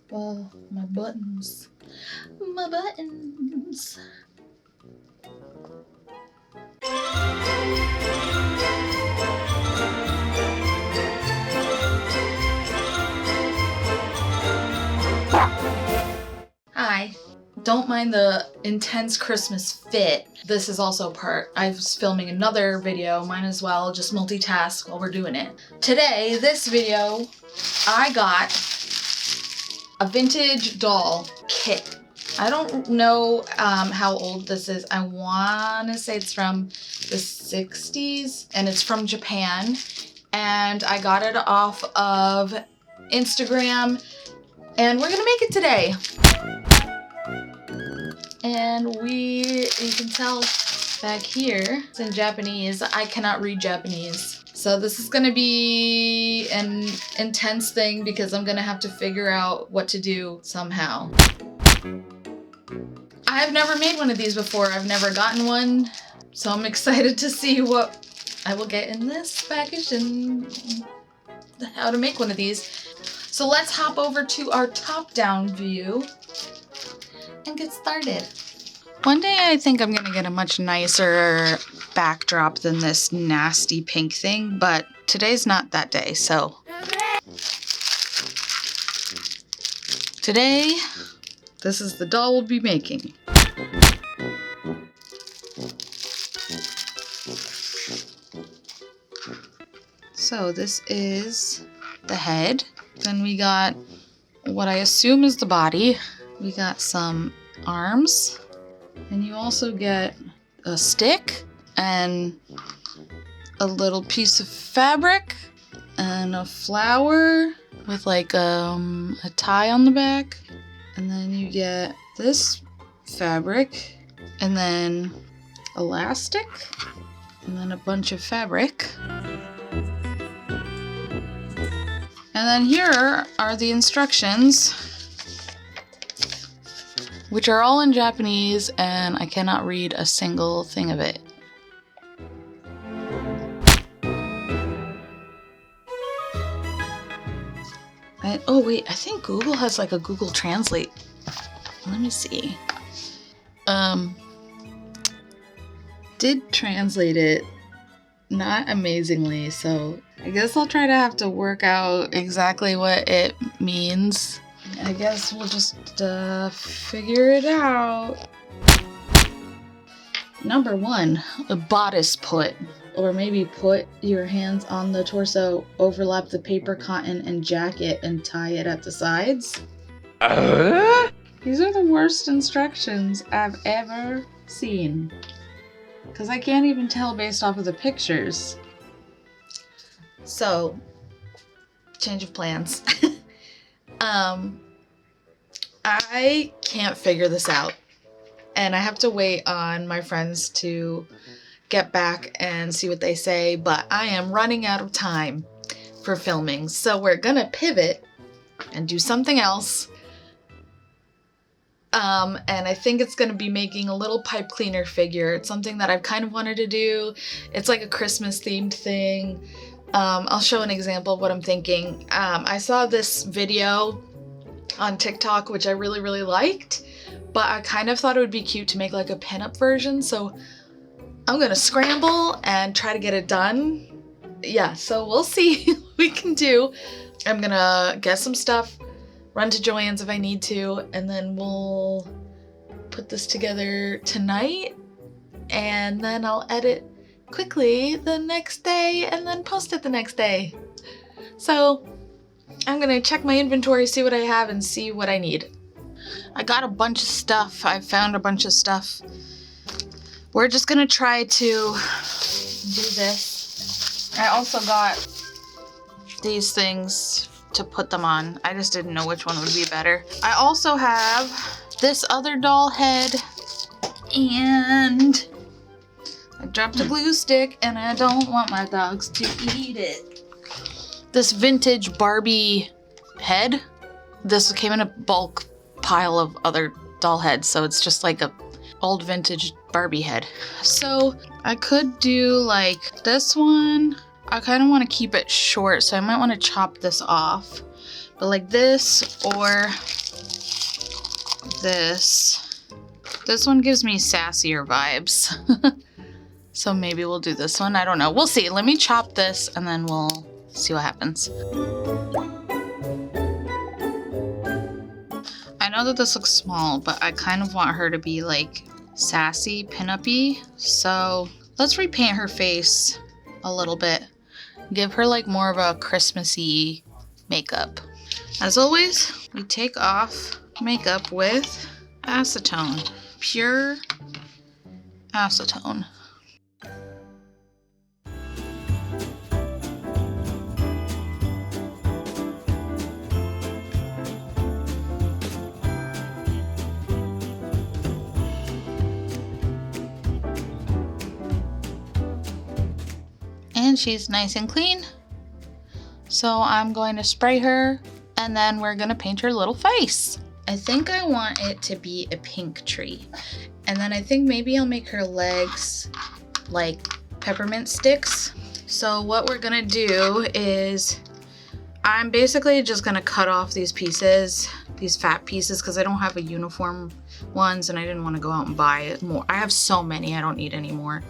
Oh, my buttons. My buttons. Hi. Don't mind the intense Christmas fit. This is also part. I was filming another video, might as well just multitask while we're doing it. Today, this video, I got a vintage doll kit. I don't know how old this is. I want to say it's from the 60s and it's from Japan. And I got it off of Instagram and we're gonna make it today. And you can tell back here, it's in Japanese. I cannot read Japanese. So this is gonna be an intense thing because I'm gonna have to figure out what to do somehow. I've never made one of these before. I've never gotten one. So I'm excited to see what I will get in this package and how to make one of these. So let's hop over to our top-down view and get started. One day I think I'm gonna get a much nicer backdrop than this nasty pink thing, but today's not that day, so. Today, this is the doll we'll be making. So this is the head. Then we got what I assume is the body. We got some arms, and you also get a stick and a little piece of fabric and a flower with like a tie on the back. And then you get this fabric and then elastic and then a bunch of fabric. And then here are the instructions, which are all in Japanese, and I cannot read a single thing of it. Oh wait, I think Google has like a Google Translate. Let me see. Did translate it, not amazingly, so I guess I'll try to have to work out exactly what it means. I guess we'll just figure it out. Number 1, a bodice put. Or maybe put your hands on the torso, overlap the paper, cotton, and jacket, and tie it at the sides. These are the worst instructions I've ever seen. Because I can't even tell based off of the pictures. So, change of plans. I can't figure this out. And I have to wait on my friends to get back and see what they say, but I am running out of time for filming. So we're gonna pivot and do something else. And I think it's gonna be making a little pipe cleaner figure. It's something that I've kind of wanted to do. It's like a Christmas themed thing. I'll show an example of what I'm thinking. I saw this video on TikTok, which I really, really liked, but I kind of thought it would be cute to make like a pinup version. So I'm gonna scramble and try to get it done. Yeah, so we'll see what we can do. I'm gonna get some stuff, run to Joann's if I need to, and then we'll put this together tonight, and then I'll edit quickly the next day and then post it the next day. So I'm gonna check my inventory, see what I have, and see what I need. I got a bunch of stuff. I found a bunch of stuff. We're just gonna try to do this. I also got these things to put them on. I just didn't know which one would be better. I also have this other doll head, and I dropped a glue stick and I don't want my dogs to eat it. This vintage Barbie head. This came in a bulk pile of other doll heads, so it's just like a old vintage Barbie head. So I could do like this one. I kind of want to keep it short, so I might want to chop this off. But like this or this. This one gives me sassier vibes. So maybe we'll do this one. I don't know. We'll see. Let me chop this and then we'll see what happens. I know that this looks small, but I kind of want her to be like sassy, pin-up-y. So let's repaint her face a little bit. Give her like more of a Christmassy makeup. As always, we take off makeup with acetone. Pure acetone. And she's nice and clean. So I'm going to spray her and then we're gonna paint her little face. I think I want it to be a pink tree. And then I think maybe I'll make her legs like peppermint sticks. So what we're gonna do is I'm basically just gonna cut off these pieces, these fat pieces, because I don't have a uniform ones and I didn't want to go out and buy more. I have so many, I don't need any more.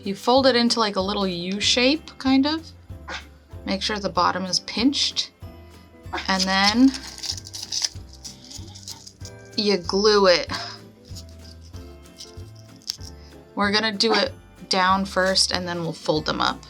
You fold it into like a little U shape, kind of. Make sure the bottom is pinched. And then you glue it. We're gonna do it down first and then we'll fold them up.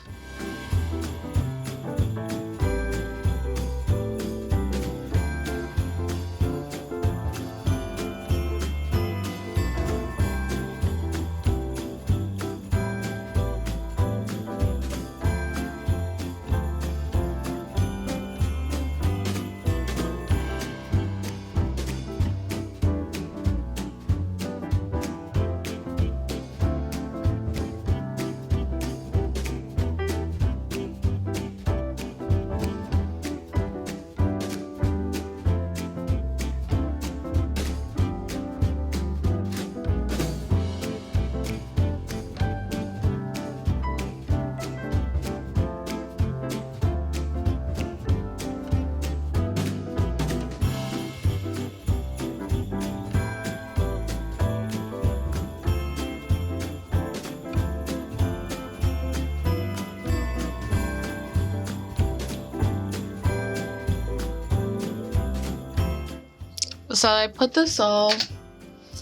So I put this all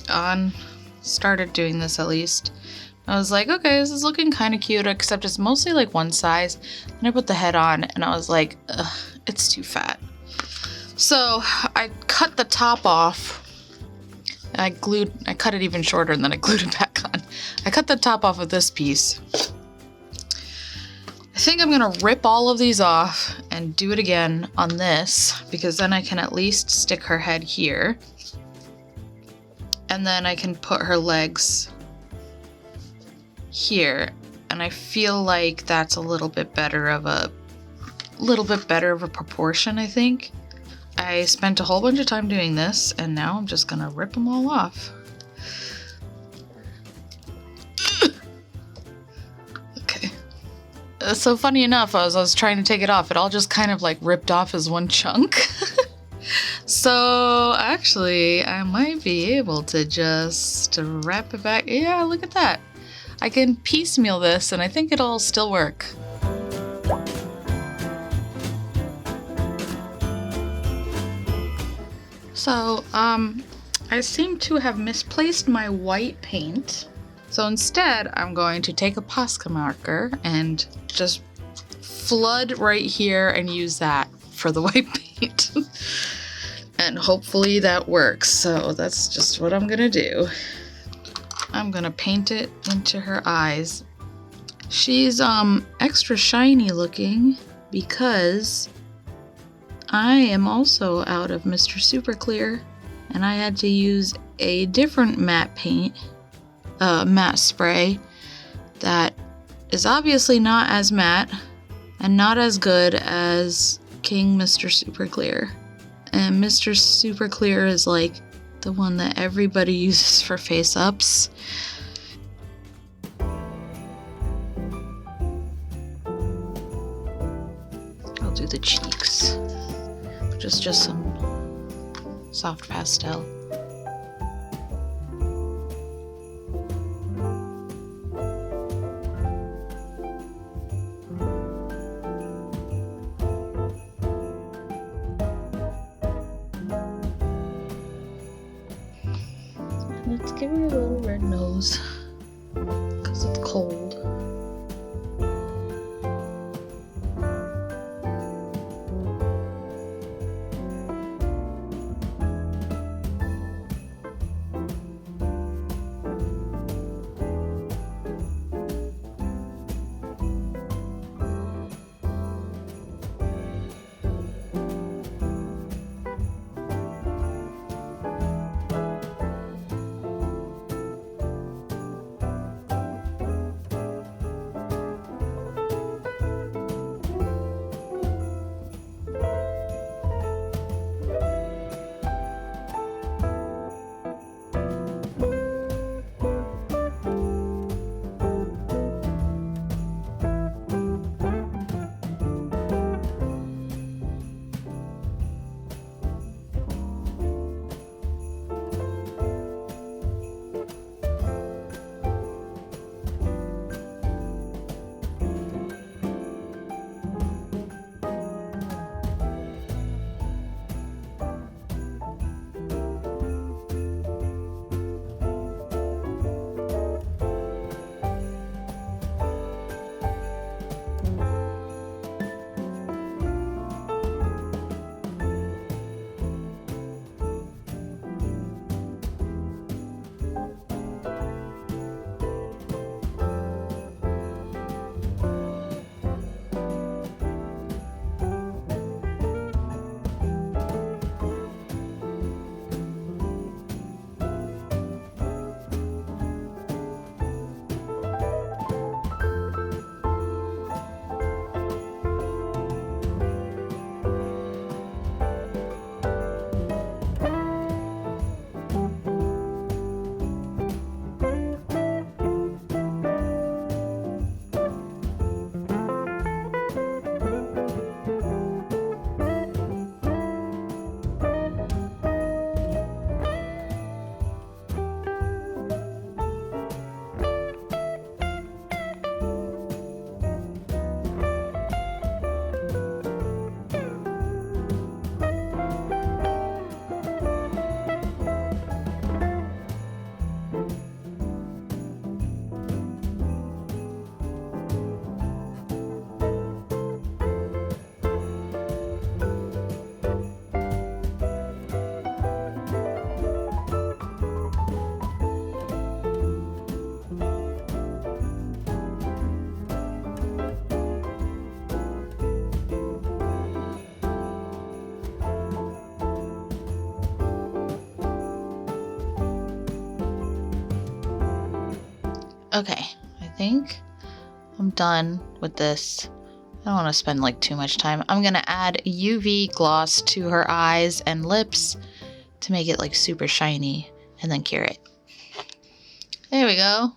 on, started doing this at least. I was like, okay, this is looking kind of cute, except it's mostly like one size. Then I put the head on and I was like, ugh, it's too fat. So I cut the top off. I cut it even shorter and then I glued it back on. I cut the top off of this piece. I think I'm gonna rip all of these off and do it again on this, because then I can at least stick her head here. And then I can put her legs here. And I feel like that's a little bit better of a proportion, I think. I spent a whole bunch of time doing this and now I'm just gonna rip them all off. So funny enough, as I was trying to take it off, it all just kind of like ripped off as one chunk. So actually, I might be able to just wrap it back. Yeah, look at that. I can piecemeal this and I think it'll still work. So, I seem to have misplaced my white paint. So instead, I'm going to take a Posca marker and just flood right here and use that for the white paint. And hopefully that works. So that's just what I'm gonna do. I'm gonna paint it into her eyes. She's extra shiny looking because I am also out of Mr. Super Clear and I had to use a different matte paint. Matte spray that is obviously not as matte and not as good as King Mr. Super Clear. And Mr. Super Clear is like the one that everybody uses for face ups. I'll do the cheeks. which is just some soft pastel. Let's give her a little red nose, because it's cold. Okay, I think I'm done with this. I don't want to spend like too much time. I'm gonna add UV gloss to her eyes and lips to make it like super shiny and then cure it. There we go.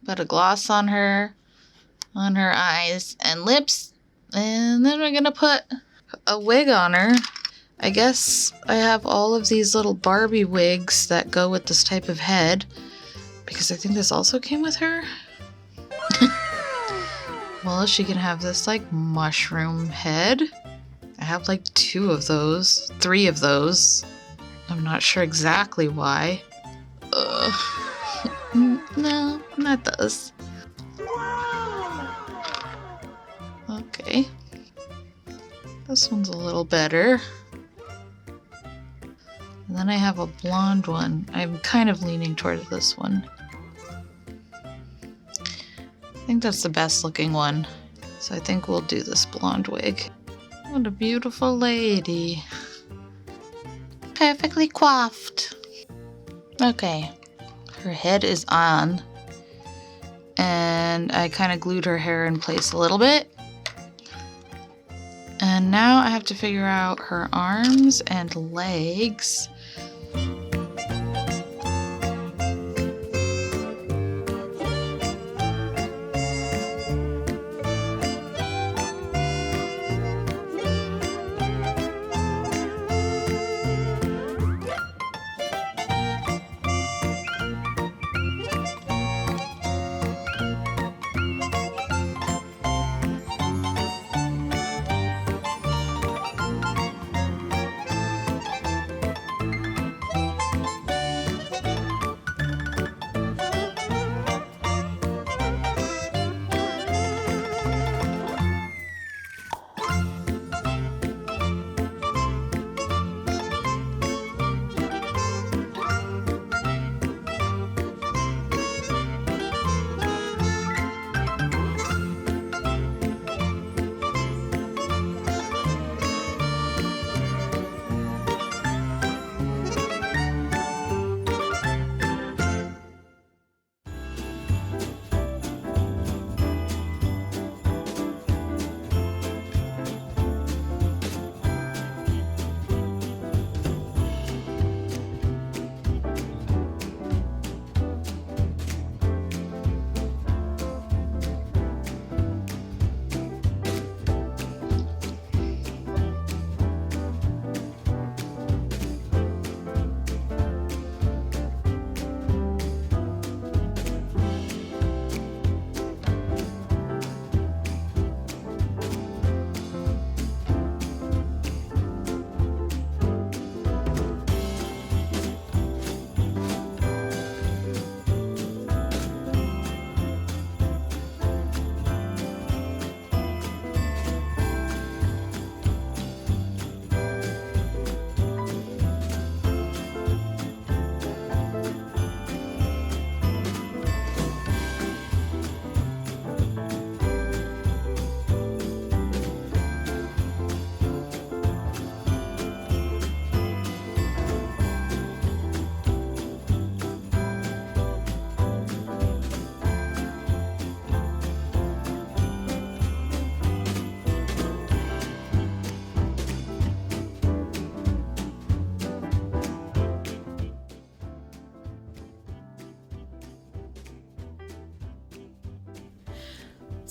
Put a gloss on her eyes and lips, and then we're gonna put a wig on her. I guess I have all of these little Barbie wigs that go with this type of head, because I think this also came with her. Well, she can have this like mushroom head. I have like 2 of those, 3 of those. I'm not sure exactly why. No, not those. Okay. This one's a little better. And then I have a blonde one. I'm kind of leaning towards this one. I think that's the best looking one. So I think we'll do this blonde wig. What a beautiful lady. Perfectly coiffed. Okay. Her head is on. And I kind of glued her hair in place a little bit. And now I have to figure out her arms and legs.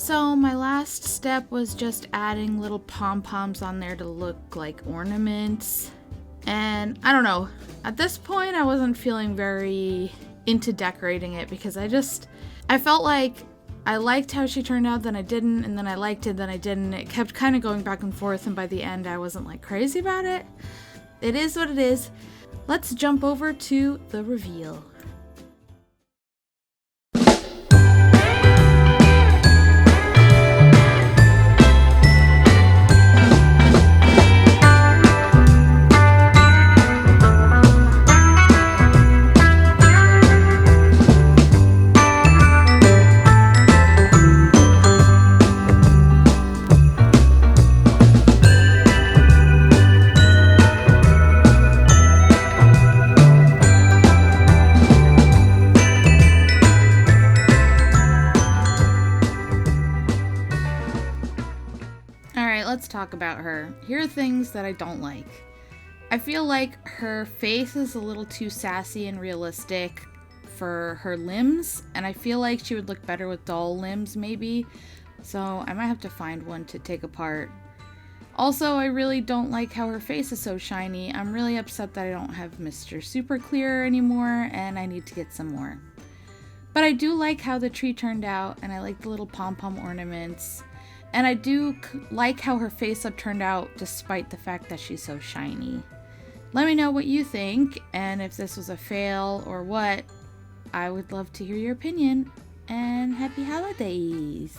So my last step was just adding little pom-poms on there to look like ornaments. And I don't know, at this point I wasn't feeling very into decorating it because I felt like I liked how she turned out, then I didn't, and then I liked it, then I didn't. It kept kind of going back and forth, and by the end I wasn't like crazy about it. It is what it is. Let's jump over to the reveal. Let's talk about her. Here are things that I don't like. I feel like her face is a little too sassy and realistic for her limbs, and I feel like she would look better with doll limbs maybe, so I might have to find one to take apart. Also, I really don't like how her face is so shiny. I'm really upset that I don't have Mr. Super Clear anymore, and I need to get some more. But I do like how the tree turned out, and I like the little pom-pom ornaments. And I do like how her face-up turned out despite the fact that she's so shiny. Let me know what you think, and if this was a fail or what. I would love to hear your opinion, and happy holidays!